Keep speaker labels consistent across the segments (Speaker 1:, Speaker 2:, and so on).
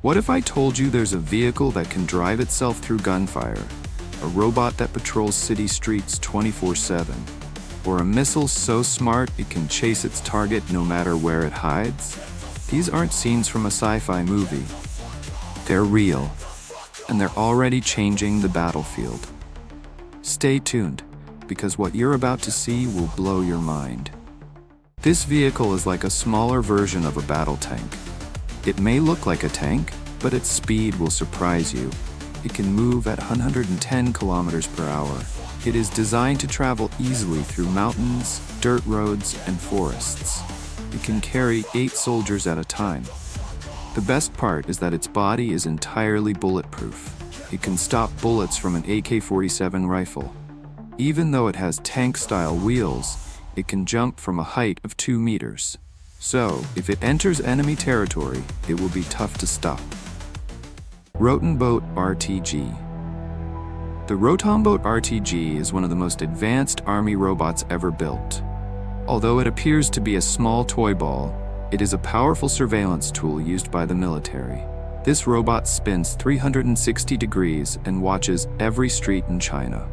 Speaker 1: What if I told you there's a vehicle that can drive itself through gunfire, a robot that patrols city streets 24/7, or a missile so smart it can chase its target no matter where it hides? These aren't scenes from a sci-fi movie. They're real, and they're already changing the battlefield. Stay tuned, because what you're about to see will blow your mind. This vehicle is like a smaller version of a battle tank. It may look like a tank, but its speed will surprise you. It can move at 110 kilometers per hour. It is designed to travel easily through mountains, dirt roads, and forests. It can carry 8 soldiers at a time. The best part is that its body is entirely bulletproof. It can stop bullets from an AK-47 rifle. Even though it has tank-style wheels, it can jump from a height of 2 meters. So, if it enters enemy territory, it will be tough to stop. Rotenboat RTG. The Rotenboat RTG is one of the most advanced army robots ever built. Although it appears to be a small toy ball, it is a powerful surveillance tool used by the military. This robot spins 360 degrees and watches every street in China.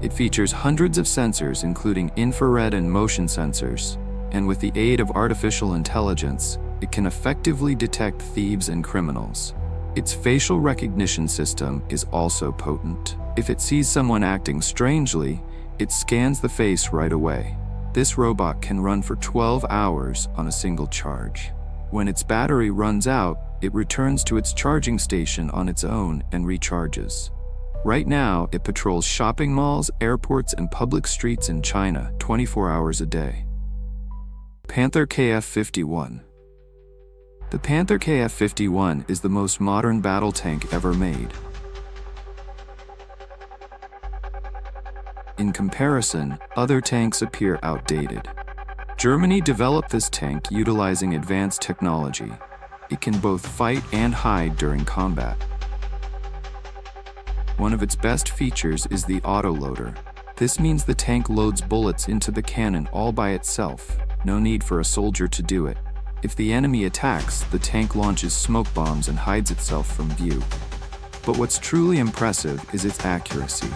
Speaker 1: It features hundreds of sensors, including infrared and motion sensors, and with the aid of artificial intelligence, it can effectively detect thieves and criminals. Its facial recognition system is also potent. If it sees someone acting strangely, it scans the face right away. This robot can run for 12 hours on a single charge. When its battery runs out, it returns to its charging station on its own and recharges. Right now, it patrols shopping malls, airports, and public streets in China 24 hours a day. Panther KF51. The Panther KF51 is the most modern battle tank ever made. In comparison, other tanks appear outdated. Germany developed this tank utilizing advanced technology. It can both fight and hide during combat. One of its best features is the autoloader. This means the tank loads bullets into the cannon all by itself. No need for a soldier to do it. If the enemy attacks, the tank launches smoke bombs and hides itself from view. But what's truly impressive is its accuracy.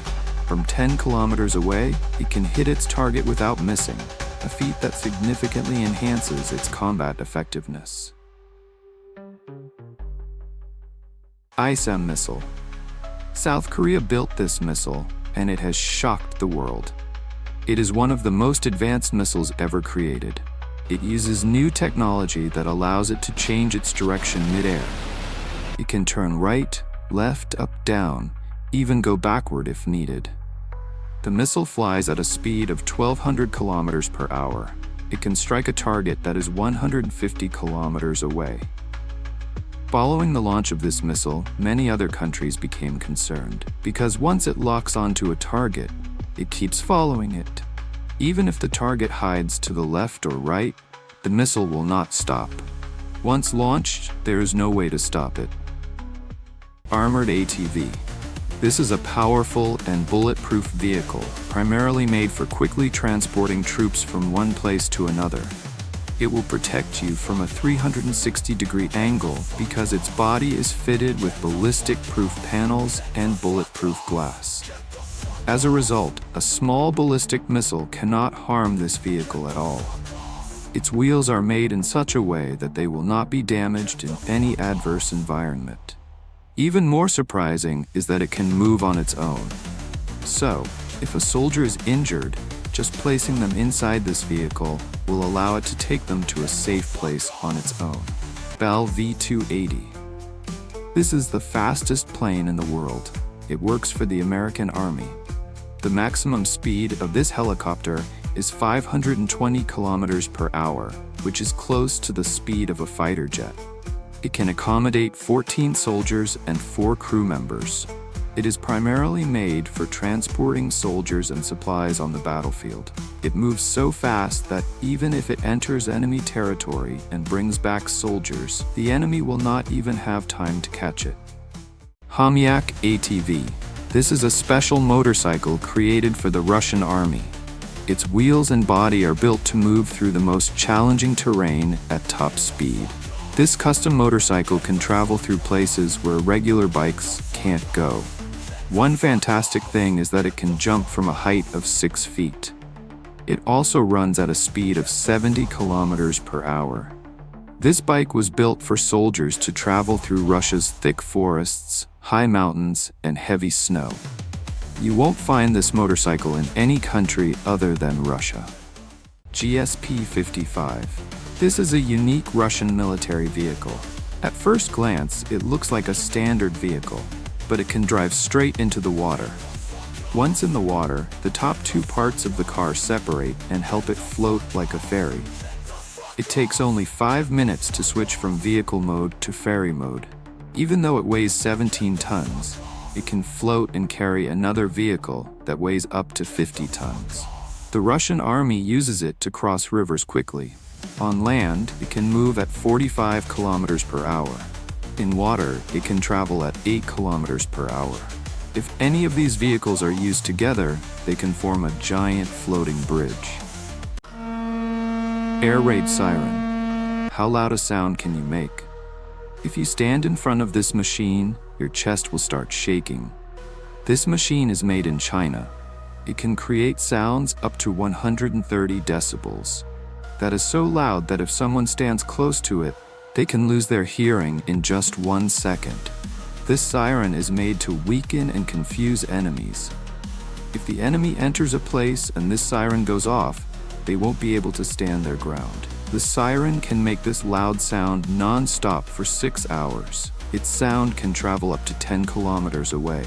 Speaker 1: From 10 kilometers away, it can hit its target without missing, a feat that significantly enhances its combat effectiveness. ISM Missile. South Korea built this missile, and it has shocked the world. It is one of the most advanced missiles ever created. It uses new technology that allows it to change its direction mid-air. It can turn right, left, up, down, even go backward if needed. The missile flies at a speed of 1,200 kilometers per hour. It can strike a target that is 150 kilometers away. Following the launch of this missile, many other countries became concerned, because once it locks onto a target, it keeps following it. Even if the target hides to the left or right, the missile will not stop. Once launched, there is no way to stop it. Armored ATV. This is a powerful and bulletproof vehicle, primarily made for quickly transporting troops from one place to another. It will protect you from a 360-degree angle because its body is fitted with ballistic-proof panels and bulletproof glass. As a result, a small ballistic missile cannot harm this vehicle at all. Its wheels are made in such a way that they will not be damaged in any adverse environment. Even more surprising is that it can move on its own. So, if a soldier is injured, just placing them inside this vehicle will allow it to take them to a safe place on its own. Bell V-280. This is the fastest plane in the world. It works for the American Army. The maximum speed of this helicopter is 520 kilometers per hour, which is close to the speed of a fighter jet. It can accommodate 14 soldiers and 4 crew members. It is primarily made for transporting soldiers and supplies on the battlefield. It moves so fast that even if it enters enemy territory and brings back soldiers, the enemy will not even have time to catch it. Hamac ATV. This is a special motorcycle created for the Russian army. Its wheels and body are built to move through the most challenging terrain at top speed. This custom motorcycle can travel through places where regular bikes can't go. One fantastic thing is that it can jump from a height of 6 feet. It also runs at a speed of 70 kilometers per hour. This bike was built for soldiers to travel through Russia's thick forests, high mountains, and heavy snow. You won't find this motorcycle in any country other than Russia. GSP-55. This is a unique Russian military vehicle. At first glance, it looks like a standard vehicle, but it can drive straight into the water. Once in the water, the top two parts of the car separate and help it float like a ferry. It takes only 5 minutes to switch from vehicle mode to ferry mode. Even though it weighs 17 tons, it can float and carry another vehicle that weighs up to 50 tons. The Russian army uses it to cross rivers quickly. On land, it can move at 45 kilometers per hour. In water, it can travel at 8 kilometers per hour. If any of these vehicles are used together, they can form a giant floating bridge. Air Rate Siren. How loud a sound can you make? If you stand in front of this machine, your chest will start shaking. This machine is made in China. It can create sounds up to 130 decibels. That is so loud that if someone stands close to it, they can lose their hearing in just 1 second. This siren is made to weaken and confuse enemies. If the enemy enters a place and this siren goes off, they won't be able to stand their ground. The siren can make this loud sound non-stop for 6 hours. Its sound can travel up to 10 kilometers away.